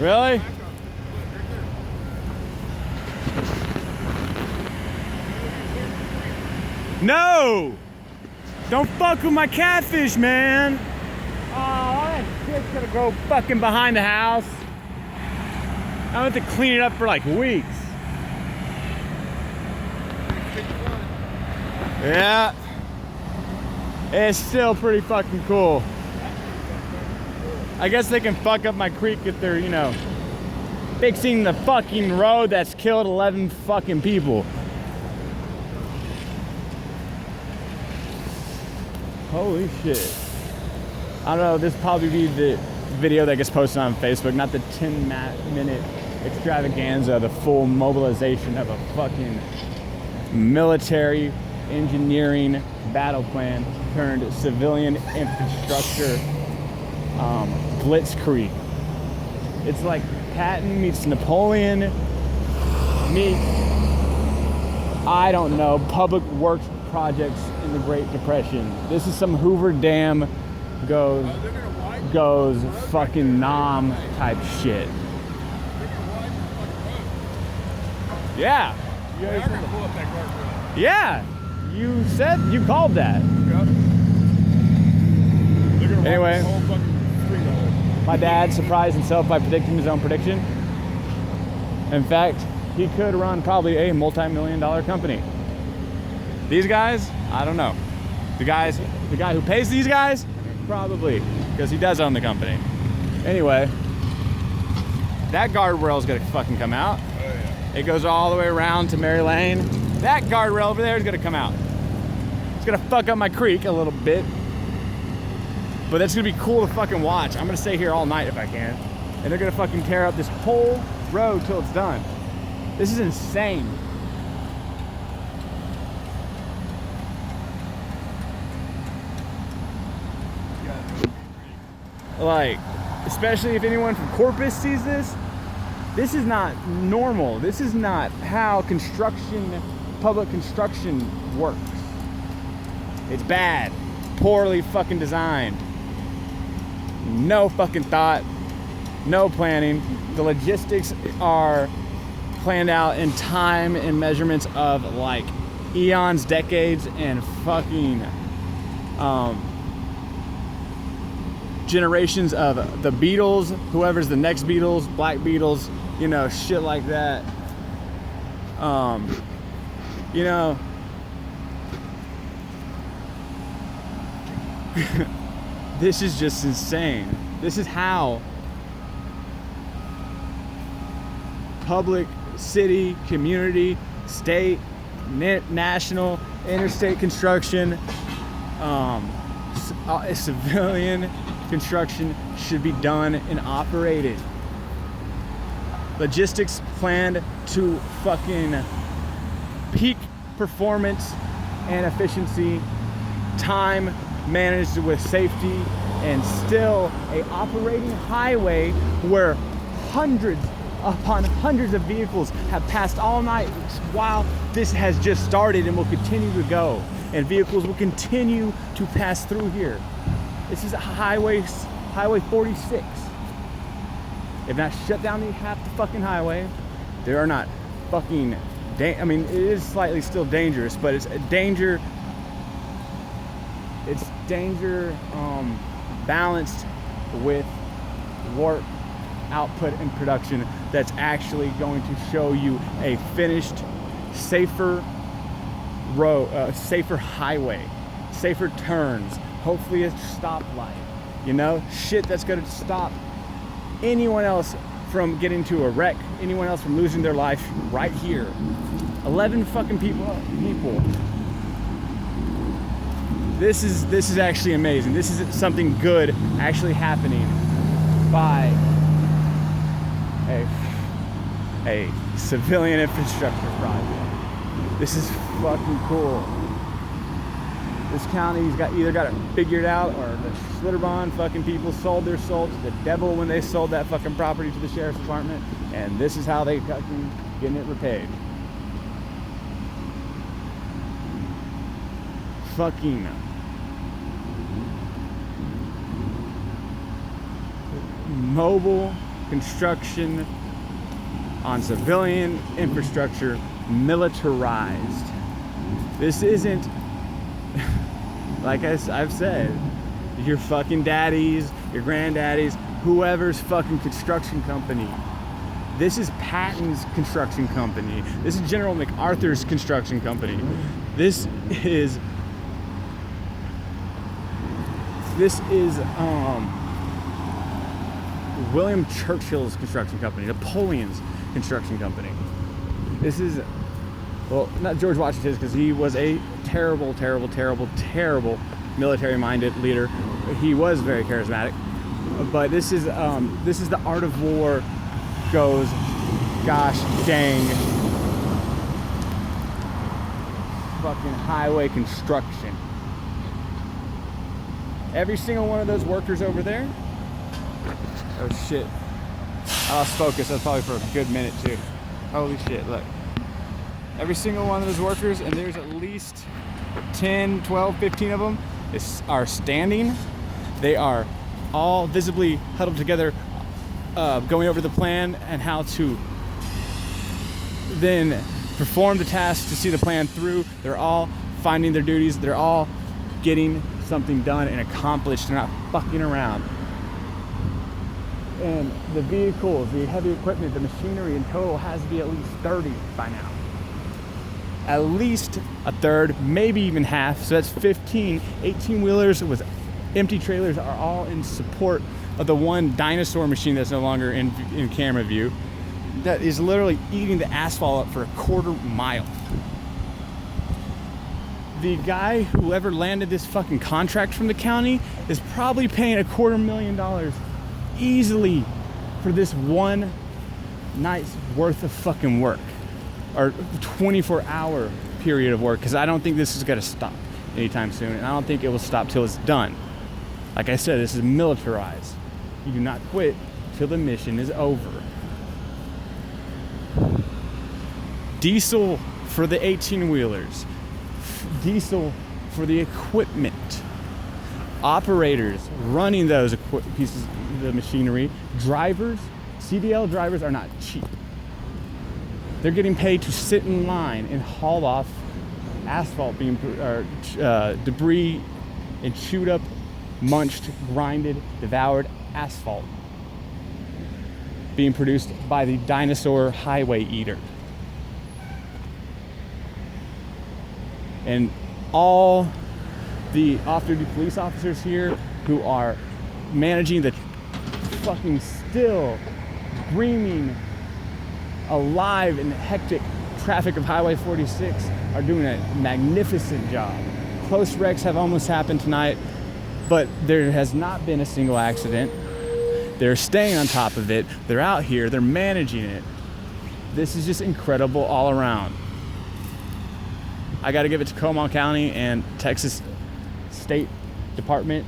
Really? No! Don't fuck with my catfish, man! Oh, that shit's gonna go fucking behind the house. I have to clean it up for like weeks. Yeah. It's still pretty fucking cool. I guess they can fuck up my creek if they're, you know, fixing the fucking road that's killed 11 fucking people. Holy shit. I don't know, this will probably be the video that gets posted on Facebook, not the 10-minute extravaganza, the full mobilization of a fucking military engineering battle plan turned civilian infrastructure blitzkrieg. It's like Patton meets Napoleon meets, I don't know, public works projects in the Great Depression. This is some Hoover Dam goes fucking nom type shit. Yeah. Yeah. You said, you called that. Anyway, my dad surprised himself by predicting his own prediction. In fact, he could run probably a multi-million-dollar company. These guys, I don't know. The guy who pays these guys, probably, because he does own the company. Anyway, that guardrail is gonna fucking come out. Oh, yeah. It goes all the way around to Mary Lane. That guardrail over there is gonna come out. It's gonna fuck up my creek a little bit, but that's gonna be cool to fucking watch. I'm gonna stay here all night if I can. And they're gonna fucking tear up this whole road till it's done. This is insane. Like, especially if anyone from Corpus sees this, this is not normal. This is not how public construction works. It's bad, poorly fucking designed. No fucking thought, no planning. The logistics are planned out in time and measurements of like eons, decades, and fucking generations of the Beatles, whoever's the next Beatles, Black Beatles, you know, shit like that. You know, this is just insane. This is how public, city, community, state, national, interstate construction, civilian construction should be done and operated. Logistics planned to fucking peak performance and efficiency, time managed with safety, and still a operating highway where hundreds upon hundreds of vehicles have passed all night while this has just started and will continue to go, and vehicles will continue to pass through here. This is Highway 46. If not shut down the half the fucking highway, there are not fucking, I mean, it is slightly still dangerous, but it's a danger. It's danger balanced with work, output, and production that's actually going to show you a finished, safer road, safer highway, safer turns, hopefully a stoplight, you know, shit that's going to stop anyone else from getting to a wreck, anyone else from losing their life right here. 11 fucking people. This is actually amazing. This is something good actually happening by a civilian infrastructure project. This is fucking cool. This county's either got it figured out, or the Schlitterbahn fucking people sold their soul to the devil when they sold that fucking property to the sheriff's department, and this is how they fucking getting it repaid. Fucking mobile construction on civilian infrastructure militarized. This isn't, like I've said, your fucking daddies, your granddaddies, whoever's fucking construction company. This is Patton's construction company. This is General MacArthur's construction company. This is William Churchill's construction company, Napoleon's construction company. This is, well, not George Washington's, because he was a terrible, terrible, terrible, terrible military-minded leader. He was very charismatic, but this is the art of war goes, gosh dang, fucking highway construction. Every single one of those workers over there. Oh shit, I lost focus. That's probably for a good minute too. Holy shit, look. Every single one of those workers, and there's at least 10, 12, 15 of them, are standing. They are all visibly huddled together, going over the plan and how to then perform the task to see the plan through. They're all finding their duties. They're all getting something done and accomplished. They're not fucking around. And the vehicles, the heavy equipment, the machinery in total has to be at least 30 by now. At least a third, maybe even half. So that's 15. 18-wheelers with empty trailers are all in support of the one dinosaur machine that's no longer in camera view, that is literally eating the asphalt up for a quarter mile. The guy, whoever landed this fucking contract from the county, is probably paying $250,000 easily for this one night's worth of fucking work, or 24-hour period of work, because I don't think this is going to stop anytime soon, and I don't think it will stop till it's done. Like I said, this is militarized. You do not quit till the mission is over. Diesel for the 18-wheelers. Diesel for the equipment. Operators running those pieces of the machinery. Drivers, CDL drivers are not cheap. They're getting paid to sit in line and haul off asphalt debris and chewed up, munched, grinded, devoured asphalt being produced by the dinosaur highway eater. And all the off-duty police officers here who are managing the fucking still screaming, alive and hectic traffic of Highway 46 are doing a magnificent job. Close wrecks have almost happened tonight, but there has not been a single accident. They're staying on top of it. They're out here. They're managing it. This is just incredible all around. I got to give it to Comal County and Texas State Department,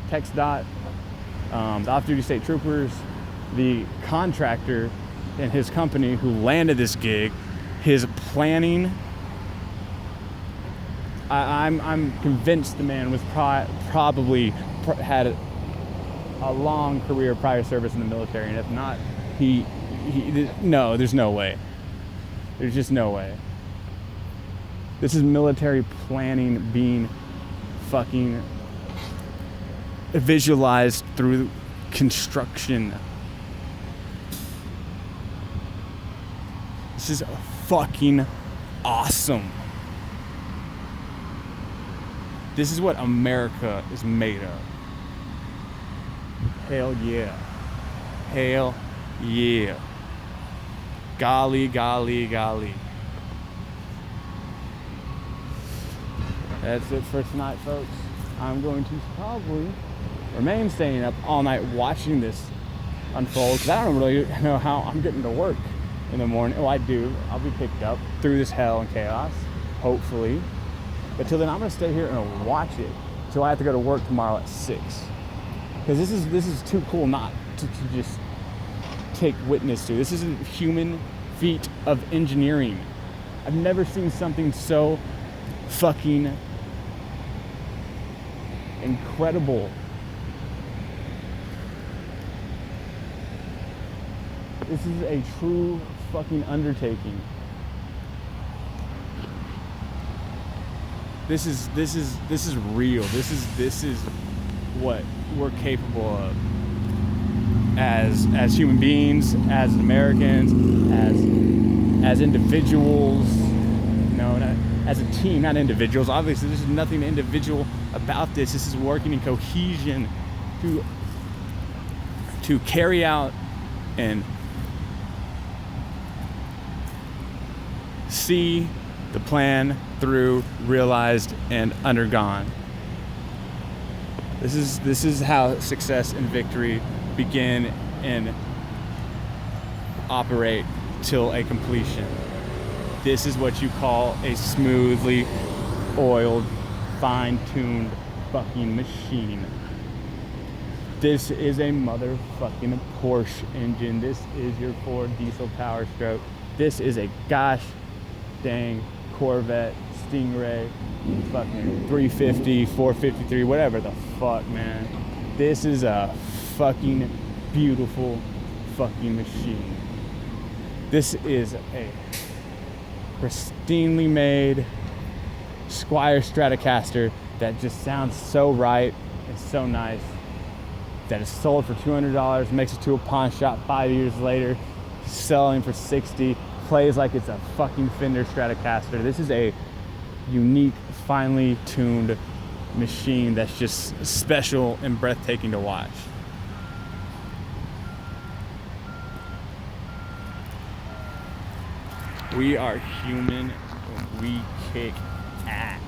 TxDOT, the off-duty state troopers, the contractor and his company who landed this gig, his planning. I'm convinced the man was probably had a long career of prior service in the military, and if not, no, there's no way. There's just no way. This is military planning being fucking visualized through construction. This is fucking awesome. This is what America is made of. Hell yeah. Hell yeah. Golly, golly, golly. That's it for tonight, folks. I'm going to probably remain staying up all night watching this unfold, because I don't really know how I'm getting to work in the morning. Oh, I do. I'll be picked up through this hell and chaos, hopefully. But till then, I'm going to stay here and watch it till I have to go to work tomorrow at 6. Because this is too cool not to just take witness to. This is a human feat of engineering. I've never seen something so fucking incredible. This is a true fucking undertaking. This is real. This is what we're capable of as human beings, as Americans, as individuals. No, not as a team, not individuals. Obviously, there's nothing individual about this. This is working in cohesion to carry out and see the plan through, realized, and undergone. This is how success and victory begin and operate till a completion. This is what you call a smoothly oiled, fine-tuned fucking machine. This is a motherfucking Porsche engine. This is your Ford diesel power stroke. This is a gosh dang Corvette, Stingray, fucking 350, 453, whatever the fuck, man. This is a fucking beautiful fucking machine. This is a pristinely made Squire Stratocaster that just sounds so right and so nice that is sold for $200, makes it to a pawn shop 5 years later, selling for $60, plays like it's a fucking Fender Stratocaster. This is a unique, finely tuned machine that's just special and breathtaking to watch. We are human. We kick ass.